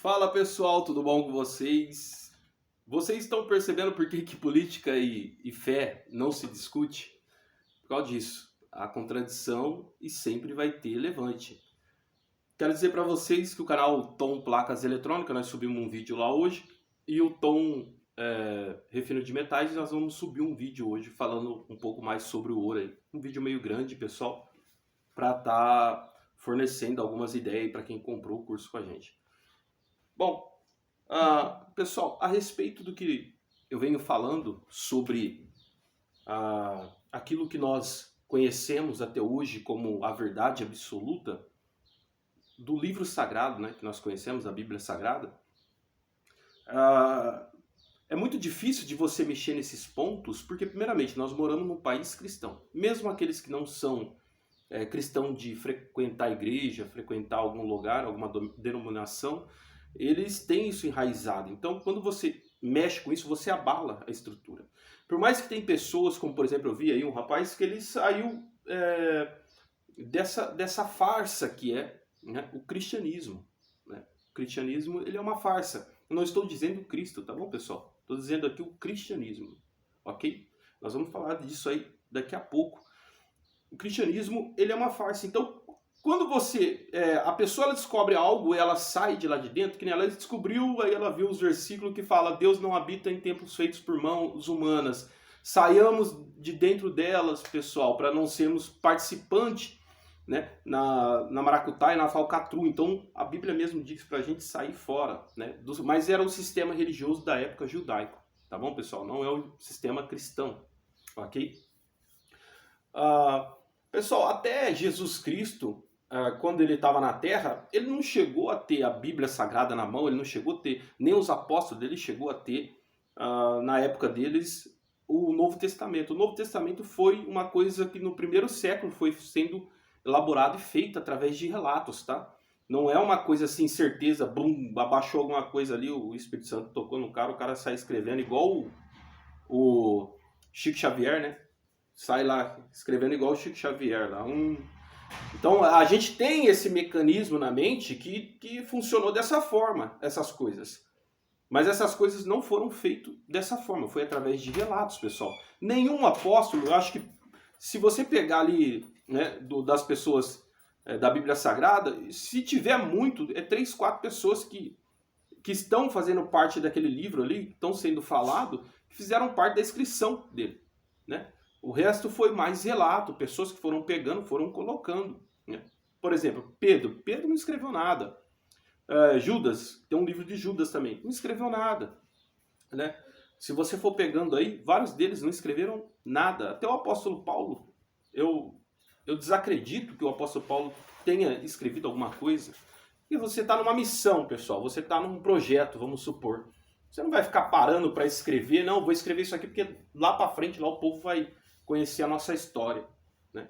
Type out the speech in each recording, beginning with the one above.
Fala pessoal, tudo bom com vocês? Vocês estão percebendo por que política e fé não se discute? Por causa disso, a contradição e sempre vai ter levante. Quero dizer para vocês que o canal Tom Placas Eletrônicas, nós subimos um vídeo lá hoje, e o Tom Refino de Metais, nós vamos subir um vídeo hoje falando um pouco mais sobre o ouro aí. Um vídeo meio grande, pessoal, para estar fornecendo algumas ideias para quem comprou o curso com a gente. Bom, pessoal, a respeito do que eu venho falando sobre aquilo que nós conhecemos até hoje como a verdade absoluta do livro sagrado, né, que nós conhecemos, a Bíblia Sagrada, é muito difícil de você mexer nesses pontos, porque primeiramente nós moramos num país cristão. Mesmo aqueles que não são cristãos de frequentar a igreja, frequentar algum lugar, alguma denominação, eles têm isso enraizado. Então, quando você mexe com isso, você abala a estrutura. Por mais que tem pessoas, como por exemplo, eu vi aí um rapaz que ele saiu dessa farsa que é, né, o cristianismo. Né? O cristianismo, ele é uma farsa. Eu não estou dizendo Cristo, tá bom, pessoal? Estou dizendo aqui o cristianismo, ok? Nós vamos falar disso aí daqui a pouco. O cristianismo, ele é uma farsa. Então, quando a pessoa ela descobre algo, ela sai de lá de dentro, que nem ela descobriu, aí ela viu os versículos que fala: Deus não habita em templos feitos por mãos humanas. Saiamos de dentro delas, pessoal, para não sermos participantes, né, na maracutaia e na falcatrua. Então, a Bíblia mesmo diz para a gente sair fora, né, mas era o sistema religioso da época judaico, tá bom, pessoal? Não é o sistema cristão, ok? Pessoal, até Jesus Cristo, quando ele estava na Terra, ele não chegou a ter a Bíblia Sagrada na mão, ele não chegou a ter, nem os apóstolos dele chegou a ter, na época deles, o Novo Testamento. O Novo Testamento foi uma coisa que no primeiro século foi sendo elaborado e feito através de relatos, tá? Não é uma coisa assim, certeza, bum, abaixou alguma coisa ali, o Espírito Santo tocou no cara, o cara sai escrevendo igual o Chico Xavier, né? Sai lá escrevendo igual o Chico Xavier lá. Então a gente tem esse mecanismo na mente que funcionou dessa forma, essas coisas. Mas essas coisas não foram feitas dessa forma, foi através de relatos, pessoal. Nenhum apóstolo, eu acho que se você pegar ali, né, das pessoas da Bíblia Sagrada, se tiver muito, 3, 4 pessoas que estão fazendo parte daquele livro ali, estão sendo falado, que fizeram parte da inscrição dele, né? O resto foi mais relato, pessoas que foram pegando, foram colocando. Né? Por exemplo, Pedro não escreveu nada. Judas, tem um livro de Judas também, não escreveu nada. Né? Se você for pegando aí, vários deles não escreveram nada. Até o apóstolo Paulo, eu desacredito que o apóstolo Paulo tenha escrevido alguma coisa. E você está numa missão, pessoal, você está num projeto, vamos supor. Você não vai ficar parando para escrever, não, vou escrever isso aqui porque lá para frente lá o povo vai conhecer a nossa história, né?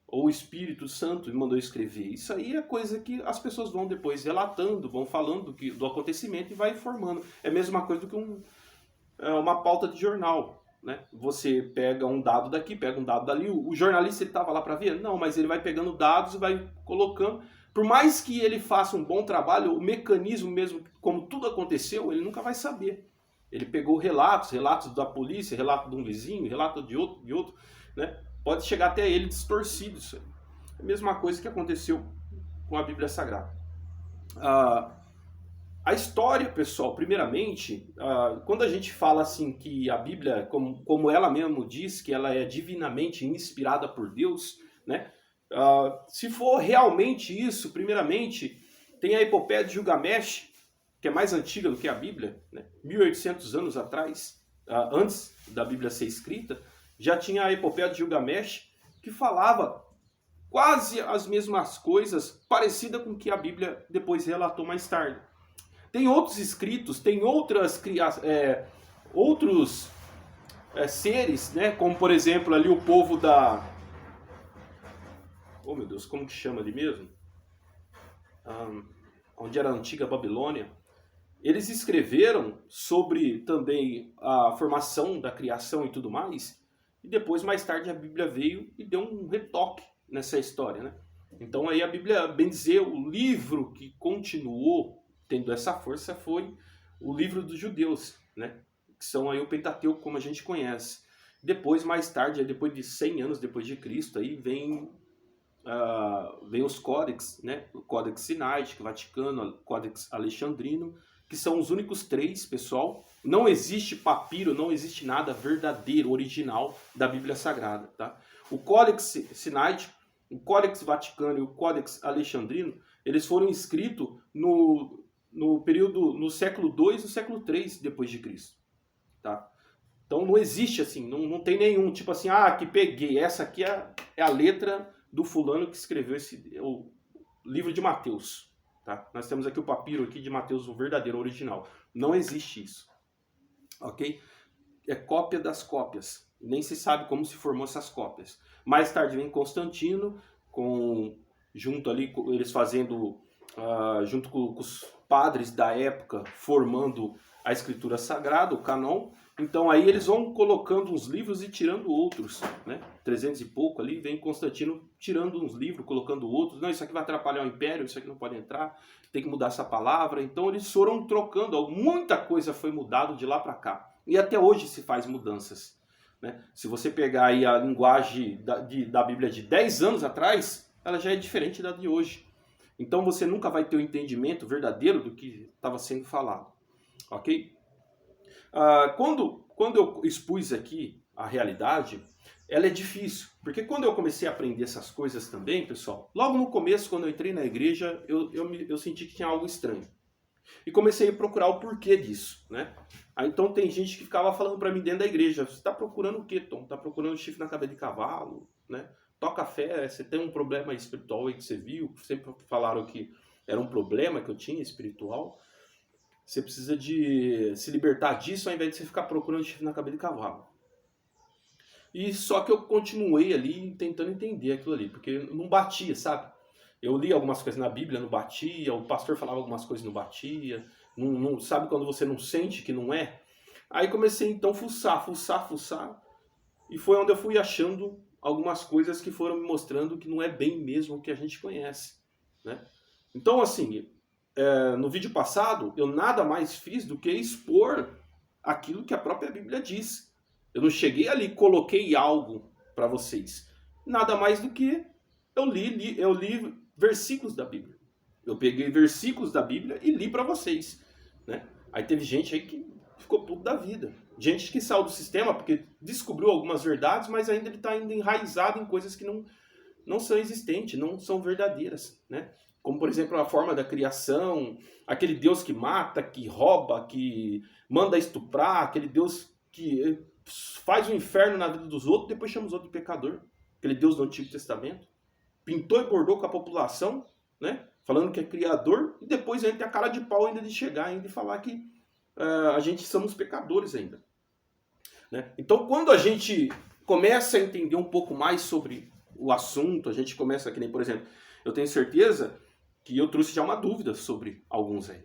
Ou o Espírito Santo me mandou escrever. Isso aí é coisa que as pessoas vão depois relatando, vão falando do acontecimento e vai informando. É a mesma coisa do que uma pauta de jornal, né? Você pega um dado daqui, pega um dado dali. O jornalista ele estava lá para ver? Não, mas ele vai pegando dados e vai colocando. Por mais que ele faça um bom trabalho, o mecanismo mesmo, como tudo aconteceu, ele nunca vai saber. Ele pegou relatos da polícia, relato de um vizinho, relato de outro, né? Pode chegar até ele distorcido isso aí. É a mesma coisa que aconteceu com a Bíblia Sagrada. A história, pessoal, primeiramente, quando a gente fala assim que a Bíblia, como ela mesmo diz, que ela é divinamente inspirada por Deus, né? Se for realmente isso, primeiramente, tem a Epopeia de Gilgamesh, que é mais antiga do que a Bíblia, né? 1800 anos atrás, antes da Bíblia ser escrita, já tinha a Epopeia de Gilgamesh, que falava quase as mesmas coisas, parecida com o que a Bíblia depois relatou mais tarde. Tem outros escritos, tem outros seres, né? Como por exemplo ali o povo da... Oh meu Deus, como que chama ali mesmo? Onde era a antiga Babilônia. Eles escreveram sobre também a formação da criação e tudo mais. E depois, mais tarde, a Bíblia veio e deu um retoque nessa história, né? Então aí a Bíblia, bem dizer, o livro que continuou tendo essa força foi o livro dos judeus, né? Que são aí o Pentateuco, como a gente conhece. Depois, mais tarde, depois de 100 anos depois de Cristo, aí vem os códex, né? O Códex Sinaiticus, Vaticano, o Códex Alexandrino, que são os únicos três, pessoal. Não existe papiro, não existe nada verdadeiro, original da Bíblia Sagrada, tá? O Códex Sinaiticus, o Códex Vaticano e o Códex Alexandrino, eles foram escritos no período, no século II e no século III depois de Cristo, tá? Então não existe assim, não tem nenhum, tipo assim, que peguei, essa aqui é a letra do fulano que escreveu o livro de Mateus, tá? Nós temos aqui o papiro aqui de Mateus, o verdadeiro, original. Não existe isso, ok? É cópia das cópias. Nem se sabe como se formou essas cópias. Mais tarde vem Constantino, junto ali, eles fazendo, junto com os padres da época, formando a escritura sagrada, o canon. Então aí eles vão colocando uns livros e tirando outros, né? 300 e pouco ali, vem Constantino tirando uns livros, colocando outros. Não, isso aqui vai atrapalhar o império, isso aqui não pode entrar, tem que mudar essa palavra. Então eles foram trocando, muita coisa foi mudada de lá para cá. E até hoje se faz mudanças, né? Se você pegar aí a linguagem da Bíblia de 10 anos atrás, ela já é diferente da de hoje. Então você nunca vai ter o entendimento verdadeiro do que estava sendo falado, ok? Quando eu expus aqui a realidade, ela é difícil, porque quando eu comecei a aprender essas coisas também, pessoal, logo no começo, quando eu entrei na igreja, eu senti que tinha algo estranho. E comecei a procurar o porquê disso, né? Então tem gente que ficava falando para mim dentro da igreja, você está procurando o quê, Tom? Está procurando chifre na cabeça de cavalo, né? Toca fé, você tem um problema espiritual aí que você viu, sempre falaram que era um problema que eu tinha espiritual. Você precisa de se libertar disso ao invés de você ficar procurando chifre na cabeça de cavalo. E só que eu continuei ali tentando entender aquilo ali, porque não batia, sabe? Eu li algumas coisas na Bíblia, não batia, o pastor falava algumas coisas, não batia. Não, sabe quando você não sente que não é? Aí comecei então a fuçar. E foi onde eu fui achando algumas coisas que foram me mostrando que não é bem mesmo o que a gente conhece, né? Então assim, no vídeo passado, eu nada mais fiz do que expor aquilo que a própria Bíblia diz. Eu não cheguei ali e coloquei algo para vocês. Nada mais do que eu li versículos da Bíblia. Eu peguei versículos da Bíblia e li para vocês, né? Aí teve gente aí que ficou puto da vida. Gente que saiu do sistema porque descobriu algumas verdades, mas ainda ele está ainda enraizado em coisas que não são existentes, não são verdadeiras, né? Como, por exemplo, a forma da criação, aquele Deus que mata, que rouba, que manda estuprar, aquele Deus que faz o inferno na vida dos outros, depois chama os outros de pecador. Aquele Deus do Antigo Testamento. Pintou e bordou com a população, né? Falando que é criador, e depois ainda tem a cara de pau ainda de chegar ainda e falar que a gente somos pecadores ainda, né? Então, quando a gente começa a entender um pouco mais sobre o assunto, a gente começa, que nem, por exemplo, eu tenho certeza que eu trouxe já uma dúvida sobre alguns aí.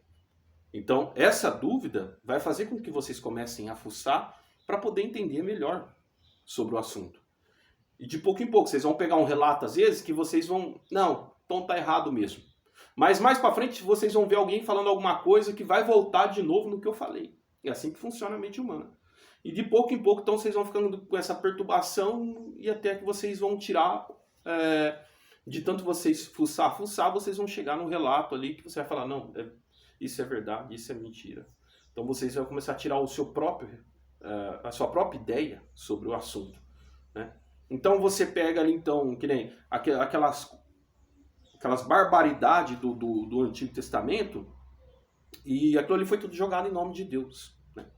Então, essa dúvida vai fazer com que vocês comecem a fuçar para poder entender melhor sobre o assunto. E de pouco em pouco, vocês vão pegar um relato, às vezes, que vocês vão... Não, Tom tá errado mesmo. Mas mais para frente, vocês vão ver alguém falando alguma coisa que vai voltar de novo no que eu falei. É assim que funciona a mente humana. E de pouco em pouco, então, vocês vão ficando com essa perturbação e até que vocês vão tirar... de tanto vocês fuçar, vocês vão chegar num relato ali que você vai falar, não, isso é verdade, isso é mentira. Então vocês vão começar a tirar a sua própria ideia sobre o assunto, né? Então você pega ali, então, que nem aquelas barbaridades do Antigo Testamento, e aquilo ali foi tudo jogado em nome de Deus, né?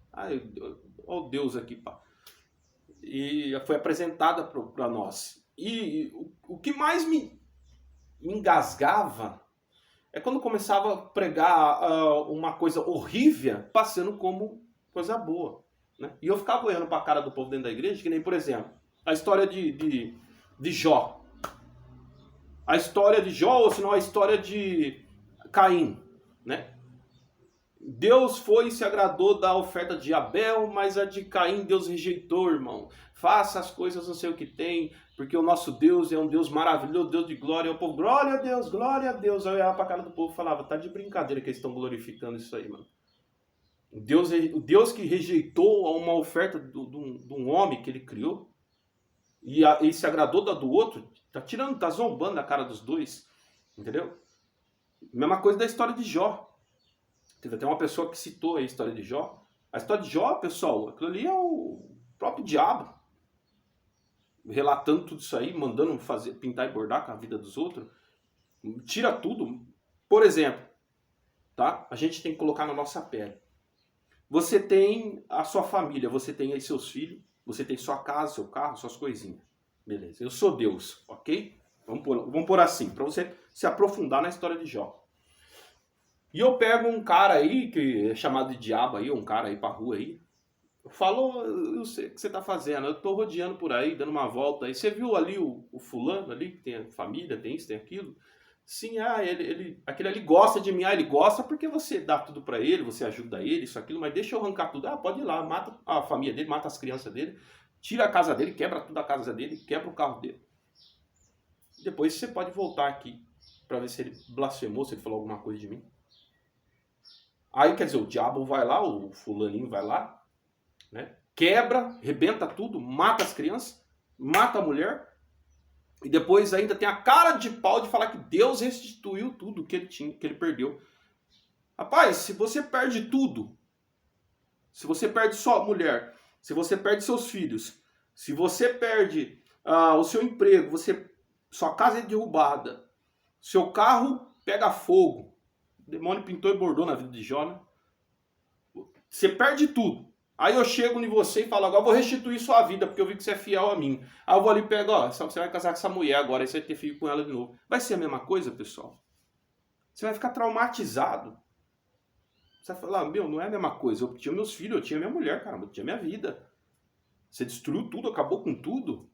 Olha o Deus aqui, pá. E foi apresentada para nós. E o que mais me engasgava é quando começava a pregar uma coisa horrível, passando como coisa boa, né? E eu ficava olhando para a cara do povo dentro da igreja, que nem, por exemplo, a história de Jó. A história de Jó, ou senão a história de Caim, né? Deus foi e se agradou da oferta de Abel, mas a de Caim Deus rejeitou, irmão. Faça as coisas, não sei o que tem, porque o nosso Deus é um Deus maravilhoso, Deus de glória. E o povo, glória a Deus, glória a Deus. Aí eu olhava pra cara do povo e falava, tá de brincadeira que eles estão glorificando isso aí, mano. O Deus que rejeitou uma oferta de um homem que ele criou, e se agradou da do outro, tá tirando, tá zombando a cara dos dois, entendeu? Mesma coisa da história de Jó. Teve até uma pessoa que citou a história de Jó. A história de Jó, pessoal, aquilo ali é o próprio diabo relatando tudo isso aí, mandando fazer, pintar e bordar com a vida dos outros. Tira tudo. Por exemplo, tá? A gente tem que colocar na nossa pele. Você tem a sua família, você tem aí seus filhos, você tem sua casa, seu carro, suas coisinhas. Beleza, eu sou Deus, ok? Vamos pôr assim, para você se aprofundar na história de Jó. E eu pego um cara aí, que é chamado de diabo aí, um cara aí pra rua aí. Eu falo, eu sei o que você tá fazendo, eu tô rodeando por aí, dando uma volta aí. Você viu ali o fulano ali, que tem família, tem isso, tem aquilo? Sim, aquele ali gosta de mim. Ah, ele gosta porque você dá tudo pra ele, você ajuda ele, isso, aquilo, mas deixa eu arrancar tudo. Ah, pode ir lá, mata a família dele, mata as crianças dele, tira a casa dele, quebra tudo a casa dele, quebra o carro dele. Depois você pode voltar aqui pra ver se ele blasfemou, se ele falou alguma coisa de mim. Aí, quer dizer, o diabo vai lá, o fulaninho vai lá, né? Quebra, rebenta tudo, mata as crianças, mata a mulher, e depois ainda tem a cara de pau de falar que Deus restituiu tudo que ele tinha, que ele perdeu. Rapaz, se você perde tudo, se você perde sua mulher, se você perde seus filhos, se você perde o seu emprego, sua casa é derrubada, seu carro pega fogo, o demônio pintou e bordou na vida de Jó, né? Você perde tudo. Aí eu chego em você e falo, agora eu vou restituir sua vida, porque eu vi que você é fiel a mim. Aí eu vou ali e pego, ó, você vai casar com essa mulher agora, aí você vai ter filho com ela de novo. Vai ser a mesma coisa, pessoal? Você vai ficar traumatizado. Você vai falar, meu, não é a mesma coisa. Eu tinha meus filhos, eu tinha minha mulher, caramba, eu tinha minha vida. Você destruiu tudo, acabou com tudo,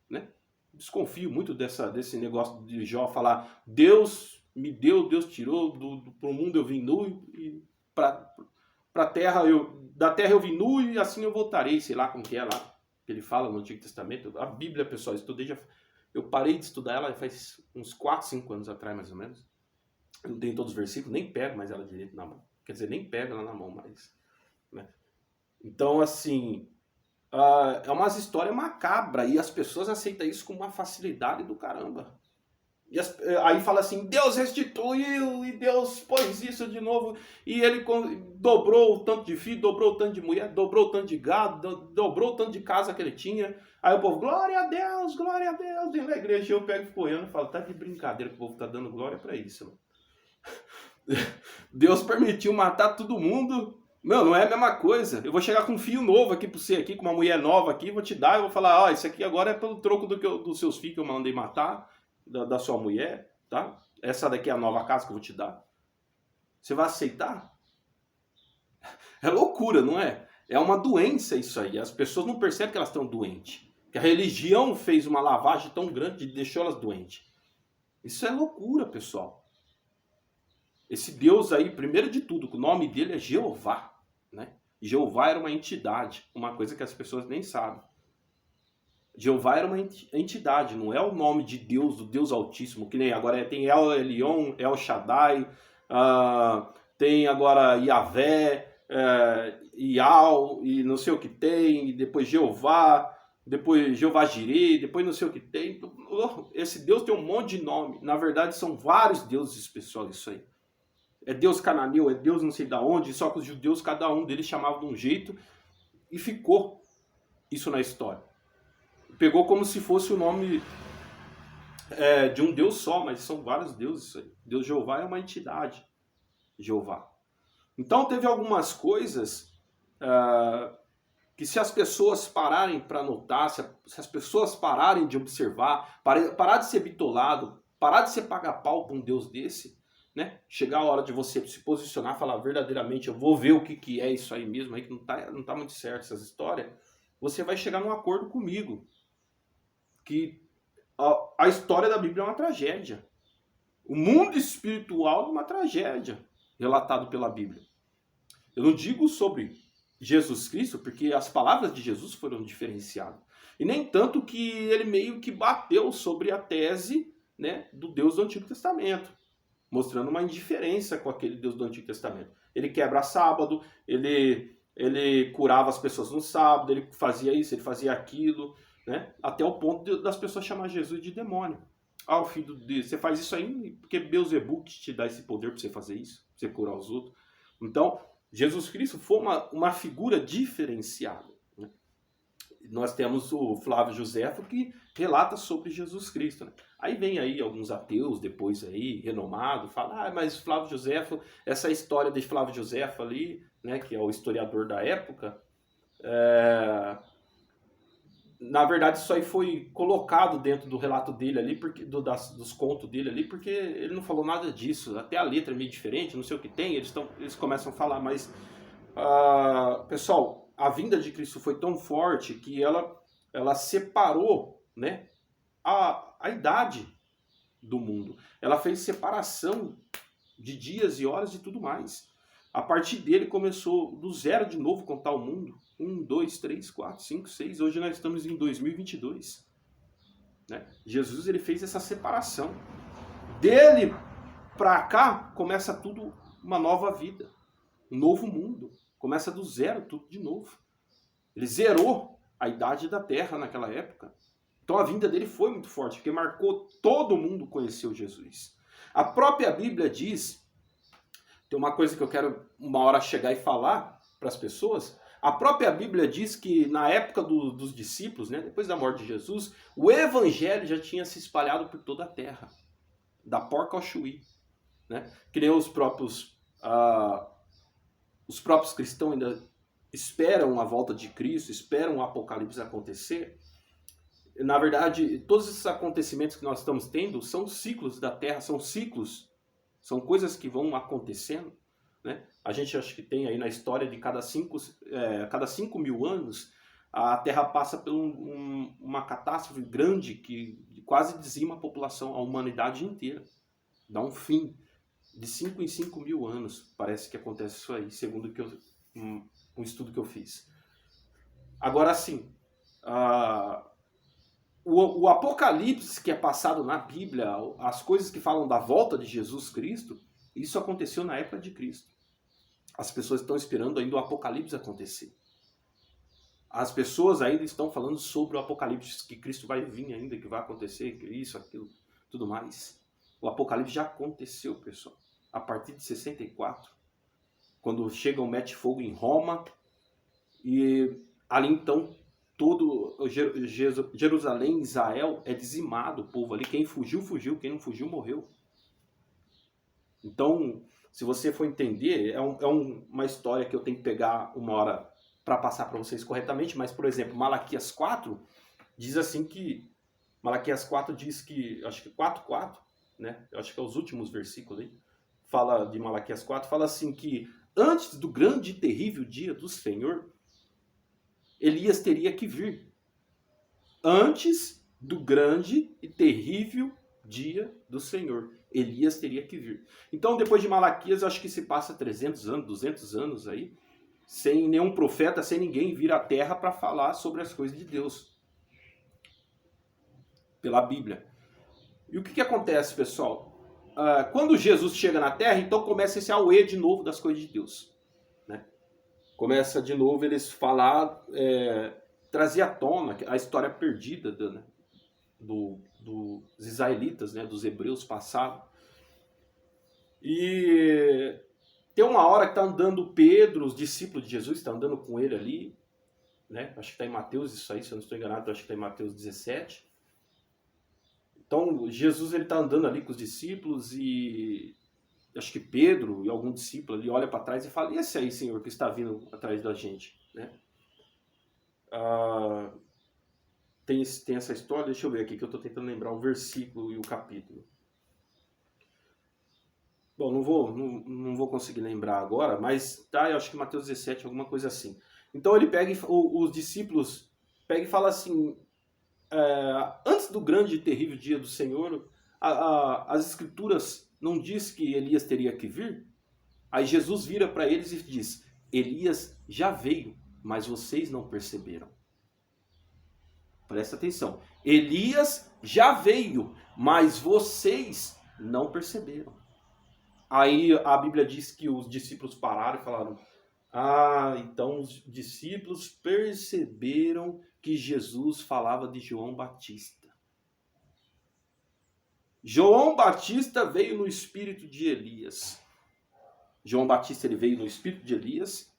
né? Desconfio muito desse negócio de Jó falar, Deus me deu, Deus tirou, pro mundo eu vim nu e pra terra da terra eu vim nu e assim eu voltarei, sei lá como que é lá, que ele fala no Antigo Testamento. A Bíblia, pessoal, eu parei de estudar ela faz uns 4, 5 anos atrás, mais ou menos. Eu não tenho todos os versículos, nem pego mais ela direito na mão. Quer dizer, nem pego ela na mão mais, né? Então, assim, é umas histórias macabras e as pessoas aceitam isso com uma facilidade do caramba. Aí fala assim, Deus restituiu e Deus pôs isso de novo e ele dobrou o tanto de filho, dobrou o tanto de mulher, dobrou o tanto de gado, dobrou o tanto de casa que ele tinha. Aí o povo, glória a Deus, e na igreja eu pego e fico olhando e falo, tá de brincadeira que o povo tá dando glória pra isso, mano. Deus permitiu matar todo mundo. Meu, não é a mesma coisa. Eu vou chegar com um fio novo aqui pra você, aqui, com uma mulher nova aqui, vou te dar, eu vou falar, ó, isso aqui agora é pelo troco dos seus filhos que eu mandei matar, da sua mulher, tá? Essa daqui é a nova casa que eu vou te dar. Você vai aceitar? É loucura, não é? É uma doença isso aí. As pessoas não percebem que elas estão doentes. Que a religião fez uma lavagem tão grande e deixou elas doentes. Isso é loucura, pessoal. Esse Deus aí, primeiro de tudo, o nome dele é Jeová, né? Jeová era uma entidade, uma coisa que as pessoas nem sabem. Jeová era uma entidade, não é o nome de Deus, do Deus Altíssimo, que nem agora tem El Elyon, El Shaddai, tem agora Yahvé, Ial, e não sei o que tem, e depois Jeová, depois Jeová Jireh, depois não sei o que tem. Esse Deus tem um monte de nome, na verdade são vários deuses, pessoal, isso aí. É Deus cananeu, é Deus não sei de onde, só que os judeus, cada um deles chamava de um jeito, e ficou isso na história. Pegou como se fosse o nome de um Deus só, mas são vários deuses isso aí. Deus Jeová é uma entidade, Jeová. Então teve algumas coisas que se as pessoas pararem para notar, se as pessoas pararem de observar, parar de ser bitolado, parar de ser paga-pau para um Deus desse, né? Chegar a hora de você se posicionar, falar verdadeiramente, eu vou ver o que é isso aí mesmo, aí que não tá muito certo essas histórias, você vai chegar num acordo comigo. Que a história da Bíblia é uma tragédia. O mundo espiritual é uma tragédia, relatado pela Bíblia. Eu não digo sobre Jesus Cristo, porque as palavras de Jesus foram diferenciadas. E nem tanto que ele meio que bateu sobre a tese, né, do Deus do Antigo Testamento, mostrando uma indiferença com aquele Deus do Antigo Testamento. Ele quebra sábado, ele curava as pessoas no sábado, ele fazia isso, ele fazia aquilo, né, até o ponto das pessoas chamar Jesus de demônio. Ah, o filho de Deus, você faz isso aí porque Beelzebub te dá esse poder para você fazer isso, para você curar os outros. Então, Jesus Cristo foi uma figura diferenciada, né? Nós temos o Flávio Joséfo que relata sobre Jesus Cristo, né? Aí vem aí alguns ateus depois aí, renomado, fala, mas Flávio Joséfo, essa história de Flávio Joséfo ali, né, que é o historiador da época, na verdade isso aí foi colocado dentro do relato dele ali, porque, dos contos dele ali, porque ele não falou nada disso, até a letra é meio diferente, não sei o que tem, eles começam a falar, mas, pessoal, a vinda de Cristo foi tão forte que ela separou, né, a idade do mundo. Ela fez separação de dias e horas e tudo mais. A partir dele começou do zero de novo contar o mundo. 1, 2, 3, 4, 5, 6. Hoje nós estamos em 2022. Né? Jesus ele fez essa separação. Dele para cá começa tudo uma nova vida. Um novo mundo. Começa do zero tudo de novo. Ele zerou a idade da terra naquela época. Então a vinda dele foi muito forte, porque marcou, todo mundo conheceu Jesus. A própria Bíblia diz, tem uma coisa que eu quero uma hora chegar e falar para as pessoas, a própria Bíblia diz que na época dos discípulos, né, depois da morte de Jesus, o evangelho já tinha se espalhado por toda a terra, da porca ao chuí. Né? Que nem os próprios cristãos ainda esperam a volta de Cristo, esperam o Apocalipse acontecer. Na verdade, todos esses acontecimentos que nós estamos tendo são ciclos da Terra, são ciclos, são coisas que vão acontecendo. Né? A gente acha que tem aí na história de cada 5 mil anos, a Terra passa por uma catástrofe grande que quase dizima a população, a humanidade inteira. Dá um fim. De 5 em 5 mil anos, parece que acontece isso aí, segundo um estudo que eu fiz. Agora sim, o Apocalipse que é passado na Bíblia, as coisas que falam da volta de Jesus Cristo, isso aconteceu na época de Cristo. As pessoas estão esperando ainda o Apocalipse acontecer. As pessoas ainda estão falando sobre o Apocalipse, que Cristo vai vir ainda, que vai acontecer, que isso, aquilo, tudo mais. O Apocalipse já aconteceu, pessoal. A partir de 64, quando chega o mete fogo em Roma, e ali então todo Jerusalém, Israel é dizimado, o povo ali, quem fugiu, fugiu, quem não fugiu, morreu. Então, se você for entender, é uma história que eu tenho que pegar uma hora para passar para vocês corretamente, mas, por exemplo, Malaquias 4 diz assim que, Malaquias 4 diz que, acho que 4:4, né? Eu acho que é os últimos versículos aí, fala de Malaquias 4, fala assim que antes do grande e terrível dia do Senhor, Elias teria que vir. Antes do grande e terrível dia do Senhor, Elias teria que vir. Então, depois de Malaquias, acho que se passa 300 anos, 200 anos aí, sem nenhum profeta, sem ninguém vir à terra para falar sobre as coisas de Deus. Pela Bíblia. E o que acontece, pessoal? Quando Jesus chega na terra, então começa esse auê de novo das coisas de Deus. Né? Começa de novo eles falar, trazer à tona a história perdida dos israelitas, né? Dos hebreus passados. E tem uma hora que está andando Pedro, os discípulos de Jesus, estão andando com ele ali. Né? Acho que está em Mateus isso aí, se eu não estou enganado, acho que está em Mateus 17. Então, Jesus está andando ali com os discípulos e acho que Pedro e algum discípulo ali olha para trás e fala, e esse aí, Senhor, que está vindo atrás da gente? Né? Tem essa história, deixa eu ver aqui que eu estou tentando lembrar o versículo e o capítulo. Bom, não vou conseguir lembrar agora, mas tá, eu acho que Mateus 17, alguma coisa assim. Então ele pega os discípulos pega e fala assim, antes do grande e terrível dia do Senhor, as escrituras não diz que Elias teria que vir? Aí Jesus vira para eles e diz, Elias já veio, mas vocês não perceberam. Presta atenção. Elias já veio, mas vocês não perceberam. Aí a Bíblia diz que os discípulos pararam e falaram: ah, então os discípulos perceberam que Jesus falava de João Batista. João Batista veio no espírito de Elias. João Batista ele veio no espírito de Elias.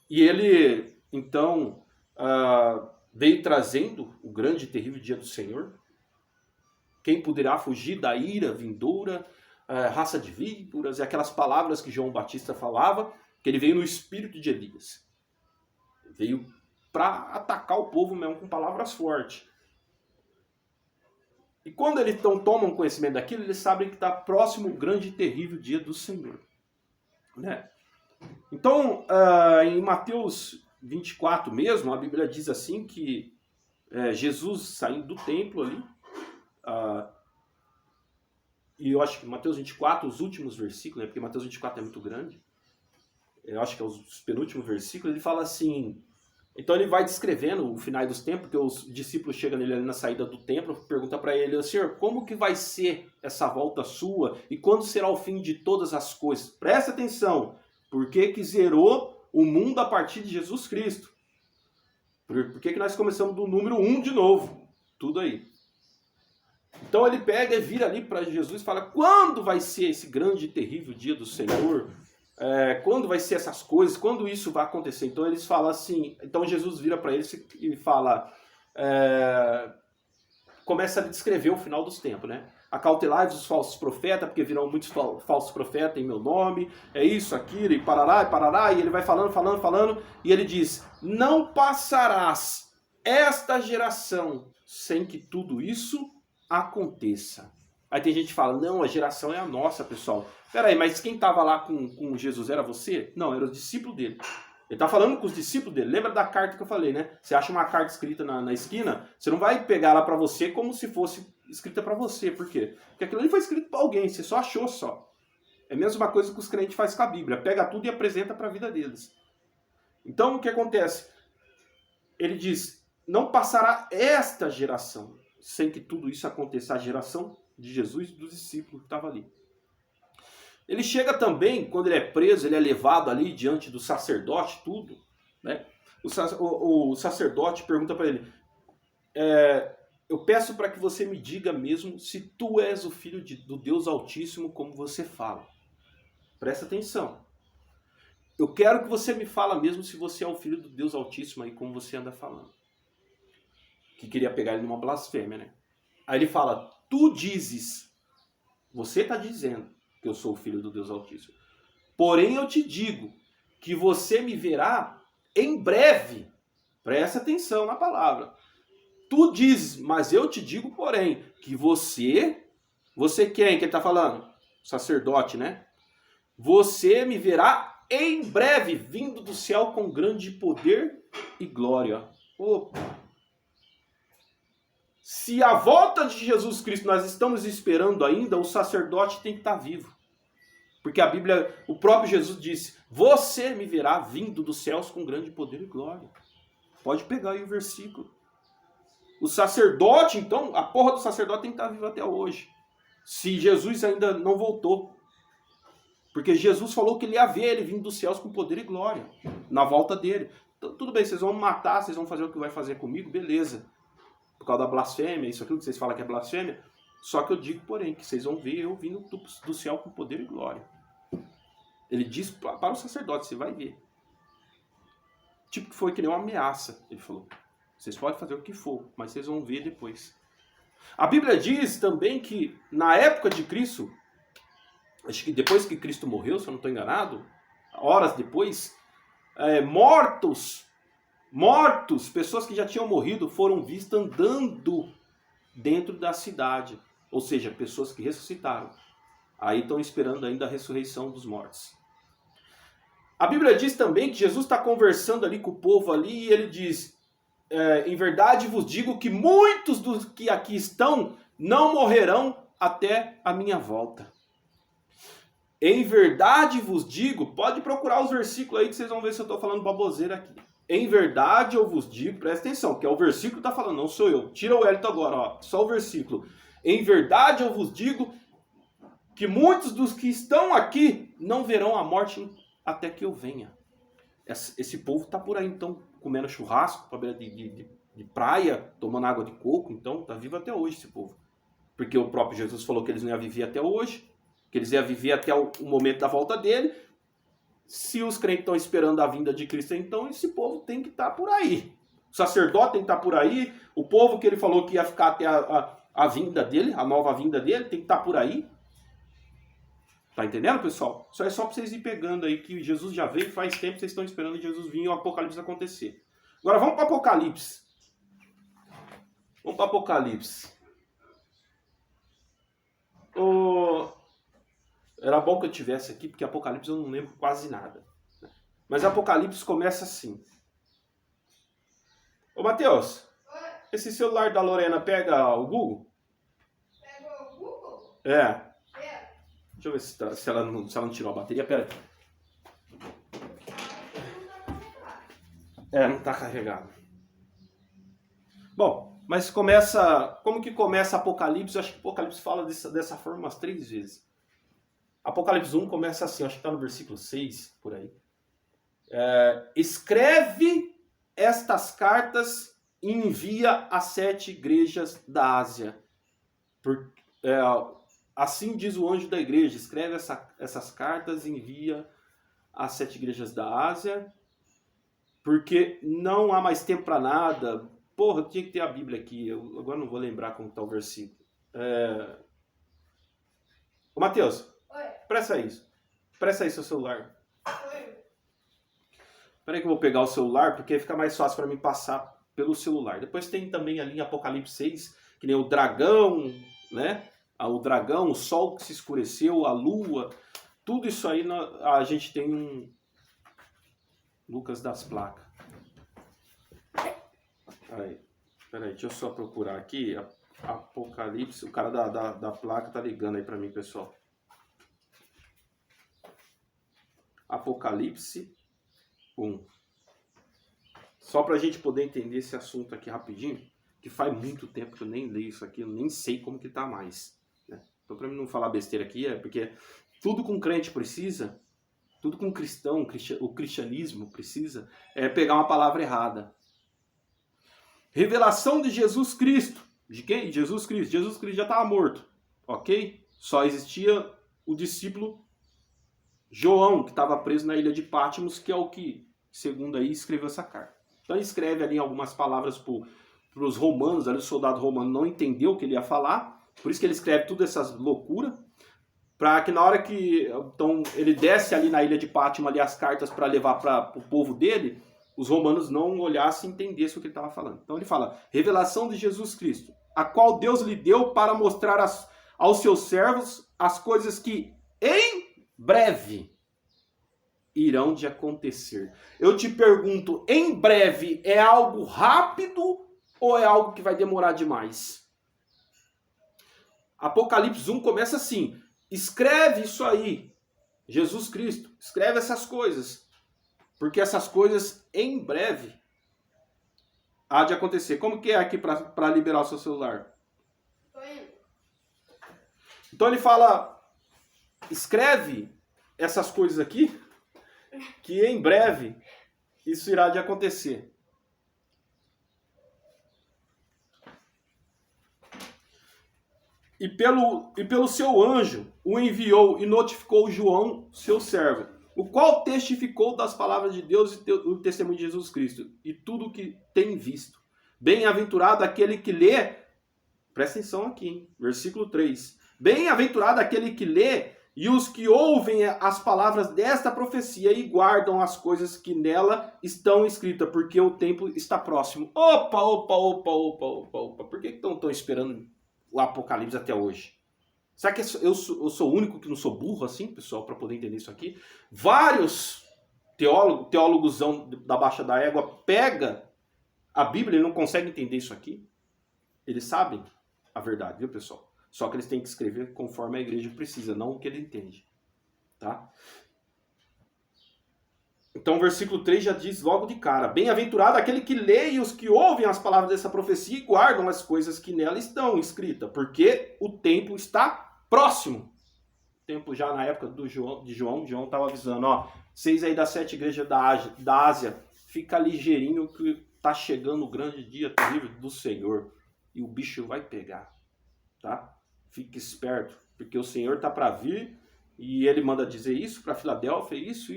E ele, então, veio trazendo o grande e terrível dia do Senhor. Quem poderá fugir da ira vindoura, raça de víboras, e aquelas palavras que João Batista falava, que ele veio no espírito de Elias. Veio para atacar o povo mesmo com palavras fortes. E quando eles tomam conhecimento daquilo, eles sabem que está próximo o grande e terrível dia do Senhor. Né? Então, em Mateus 24 mesmo, a Bíblia diz assim que Jesus saindo do templo ali, e eu acho que Mateus 24, os últimos versículos, né, porque Mateus 24 é muito grande, eu acho que é os penúltimos versículos, ele fala assim, então ele vai descrevendo o final dos tempos, porque os discípulos chegam nele ali na saída do templo, perguntam para ele, Senhor, como que vai ser essa volta sua e quando será o fim de todas as coisas? Presta atenção, porque que zerou o mundo a partir de Jesus Cristo? Por que nós começamos do número 1 de novo? Tudo aí. Então ele pega e vira ali para Jesus e fala, quando vai ser esse grande e terrível dia do Senhor? Quando vai ser essas coisas? Quando isso vai acontecer? Então eles falam assim, então Jesus vira para eles e fala, começa a descrever o final dos tempos, né? Acautelai-vos os falsos profetas, porque virão muitos falsos profetas em meu nome, é isso, aquilo, e parará, e ele vai falando, e ele diz, não passarás esta geração sem que tudo isso aconteça. Aí tem gente que fala, não, a geração é a nossa, pessoal. Peraí, mas quem estava lá com Jesus era você? Não, era o discípulo dele. Ele está falando com os discípulos dele. Lembra da carta que eu falei, né? Você acha uma carta escrita na esquina, você não vai pegar ela para você como se fosse escrita para você. Por quê? Porque aquilo ali foi escrito para alguém, você só achou só. É a mesma coisa que os crentes fazem com a Bíblia. Pega tudo e apresenta para a vida deles. Então, o que acontece? Ele diz, não passará esta geração sem que tudo isso aconteça. A geração de Jesus e dos discípulos que estavam ali. Ele chega também, quando ele é preso, ele é levado ali diante do sacerdote, tudo. Né? O sacerdote pergunta para ele, eu peço para que você me diga mesmo se tu és o filho do Deus Altíssimo, como você fala. Presta atenção. Eu quero que você me fala mesmo se você é o filho do Deus Altíssimo, aí como você anda falando. Que queria pegar ele numa blasfêmia, né? Aí ele fala, tu dizes, você está dizendo que eu sou o filho do Deus Altíssimo. Porém eu te digo que você me verá em breve. Presta atenção na palavra. Tu dizes, mas eu te digo, porém, que você quem que ele está falando? Sacerdote, né? Você me verá em breve, vindo do céu com grande poder e glória. Opa! Se a volta de Jesus Cristo nós estamos esperando ainda, o sacerdote tem que estar vivo. Porque a Bíblia, o próprio Jesus disse, você me verá vindo dos céus com grande poder e glória. Pode pegar aí o versículo. O sacerdote, então, a porra do sacerdote tem que estar vivo até hoje. Se Jesus ainda não voltou. Porque Jesus falou que ele ia ver ele vindo dos céus com poder e glória. Na volta dele. Então, tudo bem, vocês vão me matar, vocês vão fazer o que vai fazer comigo, beleza. Por causa da blasfêmia, isso aquilo que vocês falam que é blasfêmia. Só que eu digo, porém, que vocês vão ver eu vindo do céu com poder e glória. Ele diz para o sacerdote, você vai ver. Tipo que foi que nem uma ameaça, ele falou. Vocês podem fazer o que for, mas vocês vão ver depois. A Bíblia diz também que na época de Cristo, acho que depois que Cristo morreu, se eu não estou enganado, horas depois, mortos, pessoas que já tinham morrido, foram vistas andando dentro da cidade. Ou seja, pessoas que ressuscitaram. Aí estão esperando ainda a ressurreição dos mortos. A Bíblia diz também que Jesus está conversando ali com o povo ali e ele diz, em verdade vos digo que muitos dos que aqui estão não morrerão até a minha volta. Em verdade vos digo, pode procurar os versículos aí que vocês vão ver se eu estou falando baboseira aqui. Em verdade eu vos digo, presta atenção, que é o versículo que está falando, não sou eu. Tira o Elito agora, ó, só o versículo. Em verdade eu vos digo que muitos dos que estão aqui não verão a morte até que eu venha. Esse povo está por aí, então, comendo churrasco, para beira de praia, tomando água de coco, então está vivo até hoje esse povo. Porque o próprio Jesus falou que eles não iam viver até hoje, que eles iam viver até o momento da volta dele. Se os crentes estão esperando a vinda de Cristo, então esse povo tem que estar por aí. O sacerdote tem que estar por aí, o povo que ele falou que ia ficar até a vinda dele, a nova vinda dele, tem que estar por aí. Tá entendendo, pessoal? Isso é só para vocês ir pegando aí que Jesus já veio, faz tempo que vocês estão esperando Jesus vir e o Apocalipse acontecer. Agora vamos para Apocalipse. Vamos para Apocalipse. Era bom que eu tivesse aqui, porque Apocalipse eu não lembro quase nada. Mas Apocalipse começa assim. Ô Matheus, esse celular da Lorena pega o Google? Pega o Google? É. Deixa eu ver se ela não tirou a bateria. Pera aí. Não tá carregado. Bom, mas começa... Como que começa Apocalipse? Eu acho que Apocalipse fala dessa forma umas 3 vezes. Apocalipse 1 começa assim, acho que está no versículo 6, por aí. Escreve estas cartas e envia às 7 igrejas da Ásia. Assim diz o anjo da igreja, escreve essas cartas e envia às 7 igrejas da Ásia, porque não há mais tempo para nada. Porra, tinha que ter a Bíblia aqui, eu agora não vou lembrar como está o versículo. Ô Matheus, presta isso. Presta aí seu celular. Espera aí que eu vou pegar o celular, porque aí fica mais fácil para mim passar pelo celular. Depois tem também ali em Apocalipse 6, que nem o dragão, né? O dragão, o sol que se escureceu, a lua, tudo isso aí a gente tem um Lucas das placas. Peraí, deixa eu só procurar aqui. Apocalipse, o cara da placa tá ligando aí pra mim, pessoal. Apocalipse 1. Só pra gente poder entender esse assunto aqui rapidinho, que faz muito tempo que eu nem leio isso aqui, eu nem sei como que tá mais. Então, para mim não falar besteira aqui, é porque tudo com crente precisa, tudo com cristão, o cristianismo precisa, é pegar uma palavra errada. Revelação de Jesus Cristo. De quem? Jesus Cristo. Jesus Cristo já estava morto, ok? Só existia o discípulo João, que estava preso na ilha de Patmos, que é o que, segundo aí, escreveu essa carta. Então ele escreve ali algumas palavras para os romanos, ali o soldado romano não entendeu o que ele ia falar. Por isso que ele escreve tudo essas loucuras, para que na hora que então, ele desce ali na ilha de Patmos ali as cartas para levar para o povo dele, os romanos não olhassem e entendessem o que ele estava falando. Então ele fala, revelação de Jesus Cristo, a qual Deus lhe deu para mostrar aos seus servos as coisas que em breve irão de acontecer. Eu te pergunto, em breve é algo rápido ou é algo que vai demorar demais? Apocalipse 1 começa assim, escreve isso aí, Jesus Cristo, escreve essas coisas, porque essas coisas em breve há de acontecer. Como que é aqui para liberar o seu celular? Tô indo. Então ele fala, escreve essas coisas aqui, que em breve isso irá de acontecer. E pelo seu anjo o enviou e notificou João, seu servo, o qual testificou das palavras de Deus e o testemunho de Jesus Cristo, e tudo o que tem visto. Bem-aventurado aquele que lê, presta atenção aqui, hein? Versículo 3. Bem-aventurado aquele que lê e os que ouvem as palavras desta profecia e guardam as coisas que nela estão escritas, porque o tempo está próximo. Opa! Por que estão esperando o Apocalipse até hoje? Será que eu sou o único que não sou burro assim, pessoal, para poder entender isso aqui? Vários teólogos da Baixa da Égua pega a Bíblia e não conseguem entender isso aqui. Eles sabem a verdade, viu, pessoal? Só que eles têm que escrever conforme a igreja precisa, não o que ele entende. Tá? Então o versículo 3 já diz logo de cara: bem-aventurado aquele que lê e os que ouvem as palavras dessa profecia e guardam as coisas que nela estão escritas, porque o tempo está próximo. O tempo já na época de João estava avisando, ó, vocês aí das 7 igrejas da Ásia, fica ligeirinho que tá chegando o grande dia terrível do Senhor e o bicho vai pegar, tá? Fique esperto, porque o Senhor tá para vir. E ele manda dizer isso para Filadélfia, isso.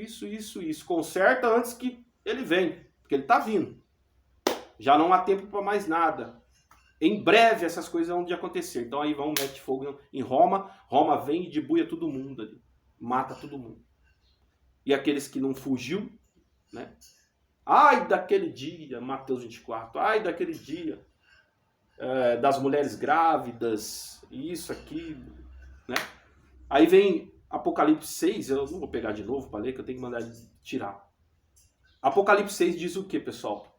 Conserta antes que ele venha, porque ele está vindo. Já não há tempo para mais nada. Em breve essas coisas vão de acontecer. Então aí vão meter fogo em Roma. Roma vem e debuia todo mundo ali. Mata todo mundo. E aqueles que não fugiu, né? Ai daquele dia, Mateus 24. Ai daquele dia das mulheres grávidas, isso, aquilo, né? Aí vem Apocalipse 6, eu não vou pegar de novo para ler, que eu tenho que mandar ele tirar. Apocalipse 6 diz o que, pessoal?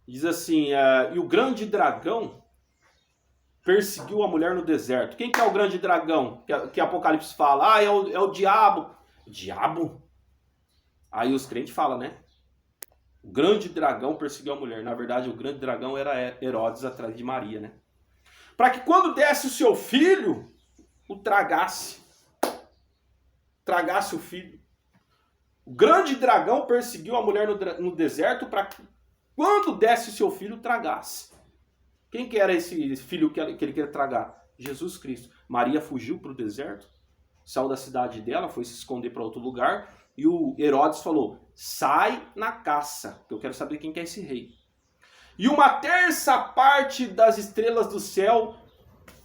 Diz assim, e o grande dragão perseguiu a mulher no deserto. Quem que é o grande dragão? Que Apocalipse fala, é o diabo. Diabo? Aí os crentes falam, né? O grande dragão perseguiu a mulher. Na verdade, o grande dragão era Herodes atrás de Maria, né? Para que quando desse o seu filho, o tragasse o filho. O grande dragão perseguiu a mulher no deserto para que quando desse o seu filho, tragasse. Quem que era esse filho que ele queria tragar? Jesus Cristo. Maria fugiu para o deserto, saiu da cidade dela, foi se esconder para outro lugar, e o Herodes falou, sai na caça, que eu quero saber quem que é esse rei. E 1/3 das estrelas do céu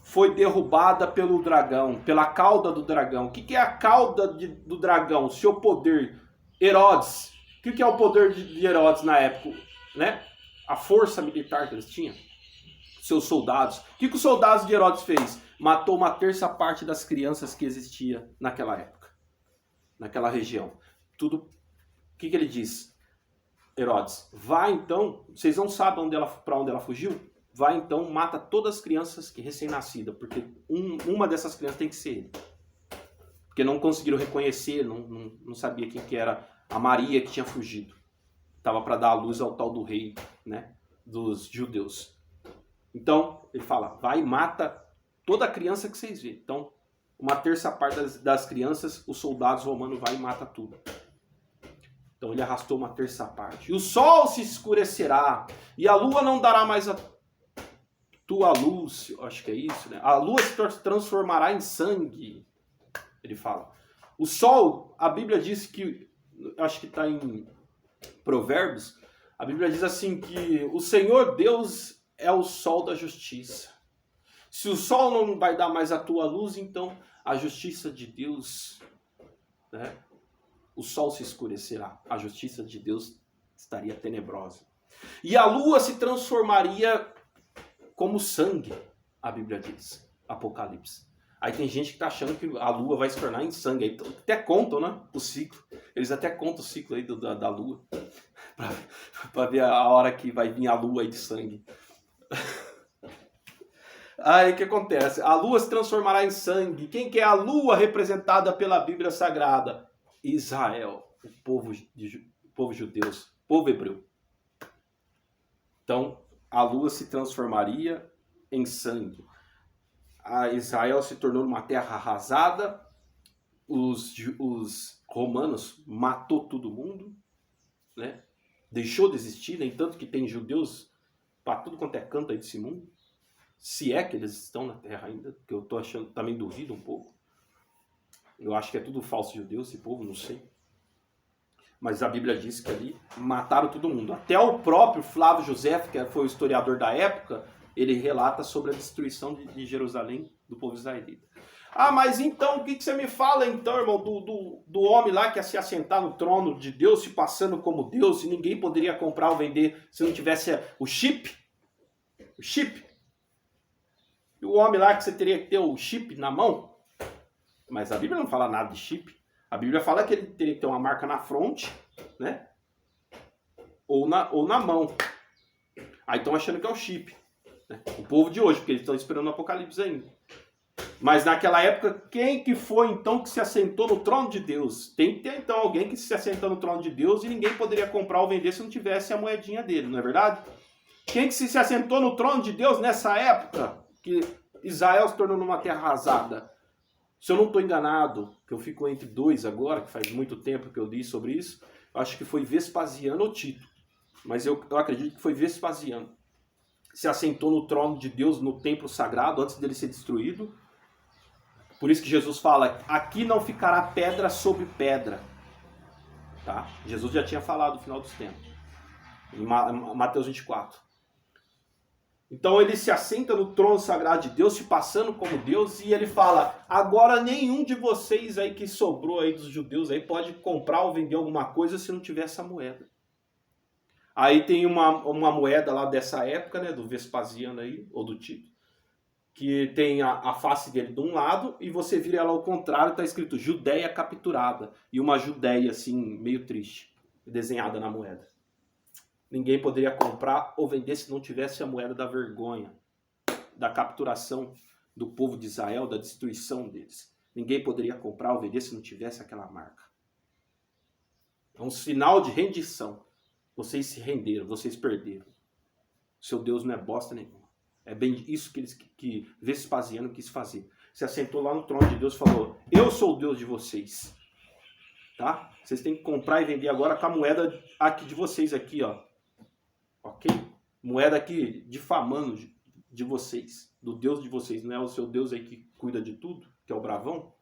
foi derrubada pelo dragão, pela cauda do dragão. O que é a cauda do dragão? Seu poder. Herodes. O que é o poder de Herodes na época? Né? A força militar que eles tinham. Seus soldados. O que os soldados de Herodes fez? Matou 1/3 das crianças que existia naquela época. Naquela região. Tudo. O que ele diz? Herodes, vai então, vocês não sabem para onde ela fugiu? Vai então, mata todas as crianças que recém-nascidas, porque uma dessas crianças tem que ser ele. Porque não conseguiram reconhecer, não sabia quem que era a Maria que tinha fugido. Estava para dar a luz ao tal do rei, né, dos judeus. Então, ele fala, vai e mata toda a criança que vocês vêem. Então, 1/3 das crianças, os soldados romanos vai e mata tudo. Então ele arrastou 1/3. E o sol se escurecerá, e a lua não dará mais a tua luz, acho que é isso, né? A lua se transformará em sangue, ele fala. O sol, a Bíblia diz que, acho que está em Provérbios, a Bíblia diz assim que o Senhor Deus é o sol da justiça. Se o sol não vai dar mais a tua luz, então a justiça de Deus, né? O sol se escurecerá, a justiça de Deus estaria tenebrosa. E a lua se transformaria como sangue, a Bíblia diz, Apocalipse. Aí tem gente que está achando que a lua vai se tornar em sangue. Aí até contam, né, o ciclo. Eles até contam o ciclo aí da lua. Para ver a hora que vai vir a lua aí de sangue. Aí o que acontece? A lua se transformará em sangue. Quem que é a lua representada pela Bíblia Sagrada? Israel, o povo judeu, povo hebreu. Então, a lua se transformaria em sangue. A Israel se tornou uma terra arrasada. Os romanos matou todo mundo, né? Deixou de existir, nem tanto que tem judeus para tudo quanto é canto aí desse mundo. Se é que eles estão na terra ainda, que eu estou achando, também duvido um pouco. Eu acho que é tudo falso judeu, esse povo, não sei. Mas a Bíblia diz que ali mataram todo mundo. Até o próprio Flávio Josefo, que foi o historiador da época, ele relata sobre a destruição de Jerusalém do povo israelita. Ah, mas então, o que você me fala então, irmão, do homem lá que ia se assentar no trono de Deus, se passando como Deus, e ninguém poderia comprar ou vender se não tivesse o chip? O chip. E o homem lá que você teria que ter o chip na mão? Mas a Bíblia não fala nada de chip. A Bíblia fala que ele teria que ter uma marca na fronte, né? Ou na mão. Aí estão achando que é o chip, né? O povo de hoje, porque eles estão esperando o Apocalipse ainda. Mas naquela época, quem que foi então que se assentou no trono de Deus? Tem que ter então alguém que se assentou no trono de Deus e ninguém poderia comprar ou vender se não tivesse a moedinha dele, não é verdade? Quem que se assentou no trono de Deus nessa época que Israel se tornou numa terra arrasada? Se eu não estou enganado, que eu fico entre dois agora, que faz muito tempo que eu li sobre isso, acho que foi Vespasiano ou Tito, mas eu acredito que foi Vespasiano. Se assentou no trono de Deus no templo sagrado antes dele ser destruído. Por isso que Jesus fala, aqui não ficará pedra sobre pedra. Tá? Jesus já tinha falado no final dos tempos, em Mateus 24. Então ele se assenta no trono sagrado de Deus, se passando como Deus, e ele fala, agora nenhum de vocês aí que sobrou aí dos judeus aí pode comprar ou vender alguma coisa se não tiver essa moeda. Aí tem uma moeda lá dessa época, né, do Vespasiano aí, ou do Tito, que tem a face dele de um lado, e você vira ela ao contrário, está escrito Judéia capturada, e uma Judéia assim, meio triste, desenhada na moeda. Ninguém poderia comprar ou vender se não tivesse a moeda da vergonha, da capturação do povo de Israel, da destruição deles. Ninguém poderia comprar ou vender se não tivesse aquela marca. É um sinal de rendição. Vocês se renderam, vocês perderam. Seu Deus não é bosta nenhuma. É bem isso que Vespasiano quis fazer. Se assentou lá no trono de Deus e falou, eu sou o Deus de vocês. Tá? Vocês têm que comprar e vender agora com a moeda aqui de vocês aqui, ó. Ok? Moeda aqui difamando de vocês, do Deus de vocês. Não é o seu Deus aí que cuida de tudo, que é o bravão?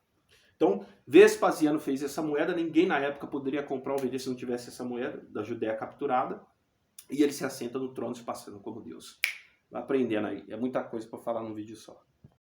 Então, Vespasiano fez essa moeda, ninguém na época poderia comprar ou vender se não tivesse essa moeda da Judéia capturada, e ele se assenta no trono se passando como Deus. Vai aprendendo aí, é muita coisa para falar num vídeo só.